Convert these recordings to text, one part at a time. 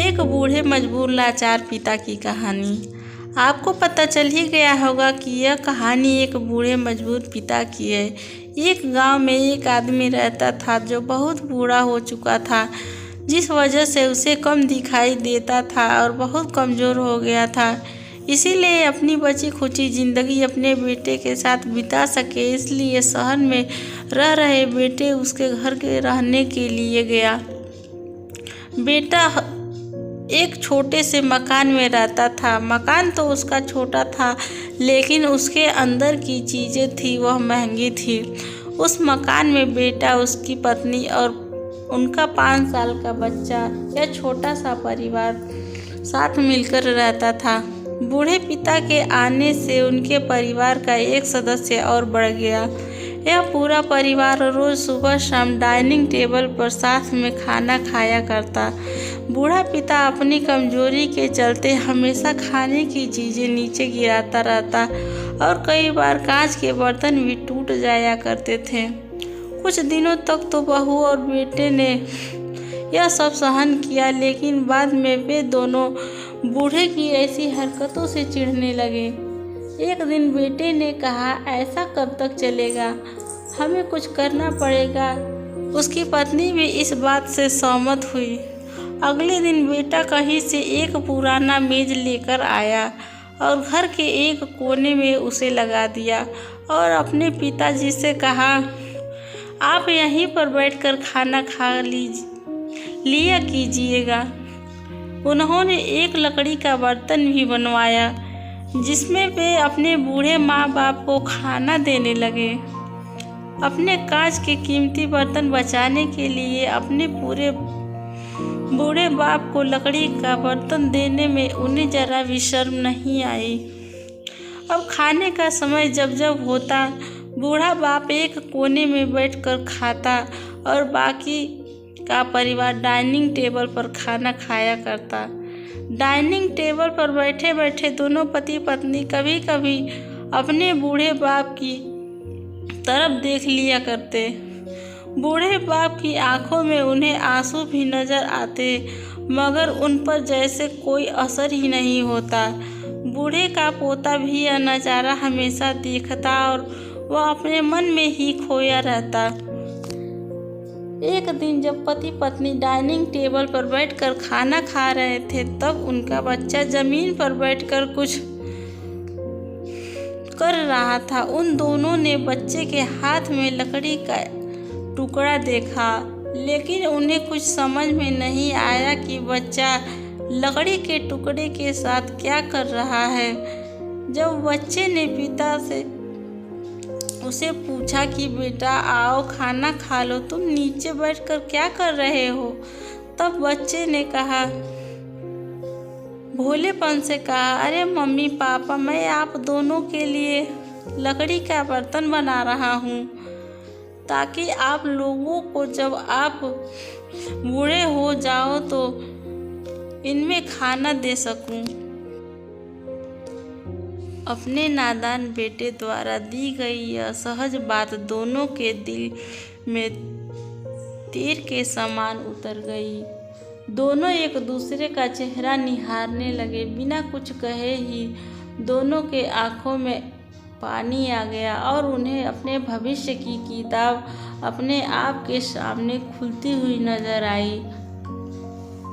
एक बूढ़े मजबूर लाचार पिता की कहानी। आपको पता चल ही गया होगा कि यह कहानी एक बूढ़े मजबूर पिता की है। एक गांव में एक आदमी रहता था जो बहुत बूढ़ा हो चुका था, जिस वजह से उसे कम दिखाई देता था और बहुत कमज़ोर हो गया था। इसीलिए अपनी बची खुची ज़िंदगी अपने बेटे के साथ बिता सके, इसलिए शहर में रह रहे बेटे उसके घर के रहने के लिए गया। बेटा एक छोटे से मकान में रहता था। मकान तो उसका छोटा था, लेकिन उसके अंदर की चीज़ें थी वह महंगी थी। उस मकान में बेटा, उसकी पत्नी और उनका 5 साल का बच्चा, यह छोटा सा परिवार साथ मिलकर रहता था। बूढ़े पिता के आने से उनके परिवार का एक सदस्य और बढ़ गया। यह पूरा परिवार रोज़ सुबह शाम डाइनिंग टेबल पर साथ में खाना खाया करता। बूढ़ा पिता अपनी कमजोरी के चलते हमेशा खाने की चीज़ें नीचे गिराता रहता और कई बार कांच के बर्तन भी टूट जाया करते थे। कुछ दिनों तक तो बहू और बेटे ने यह सब सहन किया, लेकिन बाद में वे दोनों बूढ़े की ऐसी हरकतों से चिढ़ने लगे। एक दिन बेटे ने कहा, ऐसा कब तक चलेगा, हमें कुछ करना पड़ेगा। उसकी पत्नी भी इस बात से सहमत हुई। अगले दिन बेटा कहीं से एक पुराना मेज लेकर आया और घर के एक कोने में उसे लगा दिया और अपने पिताजी से कहा, आप यहीं पर बैठकर खाना खा लिया कीजिएगा। उन्होंने एक लकड़ी का बर्तन भी बनवाया, जिसमें वे अपने बूढ़े माँ बाप को खाना देने लगे। अपने कांच के कीमती बर्तन बचाने के लिए अपने पूरे बूढ़े बाप को लकड़ी का बर्तन देने में उन्हें जरा भी शर्म नहीं आई। अब खाने का समय जब जब होता, बूढ़ा बाप एक कोने में बैठकर खाता और बाकी का परिवार डाइनिंग टेबल पर खाना खाया करता। डाइनिंग टेबल पर बैठे बैठे दोनों पति पत्नी कभी कभी अपने बूढ़े बाप की तरफ देख लिया करते। बूढ़े बाप की आंखों में उन्हें आंसू भी नजर आते, मगर उन पर जैसे कोई असर ही नहीं होता। बूढ़े का पोता भी यह नज़ारा हमेशा देखता और वह अपने मन में ही खोया रहता। एक दिन जब पति पत्नी डाइनिंग टेबल पर बैठकर खाना खा रहे थे, तब उनका बच्चा जमीन पर बैठकर कुछ कर रहा था। उन दोनों ने बच्चे के हाथ में लकड़ी का टुकड़ा देखा, लेकिन उन्हें कुछ समझ में नहीं आया कि बच्चा लकड़ी के टुकड़े के साथ क्या कर रहा है। जब बच्चे ने पिता से उसे पूछा कि बेटा आओ खाना खा लो, तुम नीचे बैठकर क्या कर रहे हो, तब बच्चे ने कहा, भोलेपन से कहा, अरे मम्मी पापा, मैं आप दोनों के लिए लकड़ी का बर्तन बना रहा हूँ, ताकि आप लोगों को जब आप बूढ़े हो जाओ तो इनमें खाना दे सकूं। अपने नादान बेटे द्वारा दी गई यह सहज बात दोनों के दिल में तीर के समान उतर गई। दोनों एक दूसरे का चेहरा निहारने लगे। बिना कुछ कहे ही दोनों के आंखों में पानी आ गया और उन्हें अपने भविष्य की किताब अपने आप के सामने खुलती हुई नजर आई।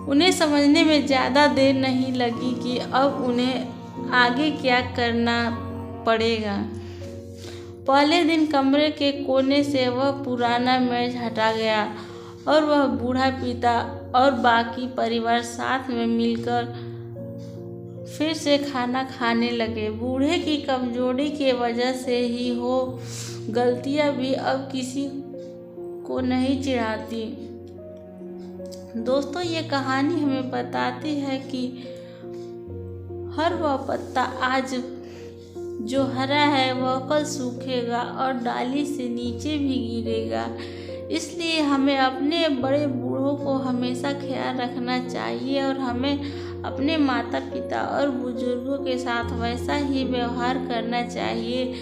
उन्हें समझने में ज़्यादा देर नहीं लगी कि अब उन्हें आगे क्या करना पड़ेगा। पहले दिन कमरे के कोने से वह पुराना मेज हटा गया और वह बूढ़ा पिता और बाकी परिवार साथ में मिलकर फिर से खाना खाने लगे। बूढ़े की कमजोरी के वजह से ही हो, गलतियां भी अब किसी को नहीं चिढ़ाती। दोस्तों, ये कहानी हमें बताती है कि हर वह पत्ता आज जो हरा है वह कल सूखेगा और डाली से नीचे भी गिरेगा। इसलिए हमें अपने बड़े बूढ़ों को हमेशा ख्याल रखना चाहिए और हमें अपने माता पिता और बुजुर्गों के साथ वैसा ही व्यवहार करना चाहिए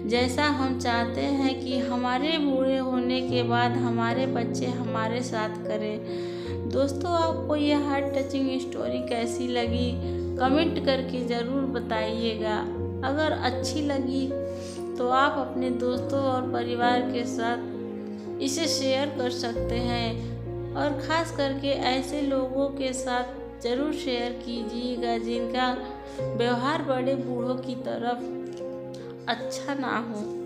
जैसा हम चाहते हैं कि हमारे बूढ़े होने के बाद हमारे बच्चे हमारे साथ करें। दोस्तों, आपको यह हार्ट टचिंग स्टोरी कैसी लगी कमेंट करके ज़रूर बताइएगा। अगर अच्छी लगी तो आप अपने दोस्तों और परिवार के साथ इसे शेयर कर सकते हैं और ख़ास करके ऐसे लोगों के साथ ज़रूर शेयर कीजिएगा जिनका व्यवहार बड़े बूढ़ों की तरफ अच्छा ना हो।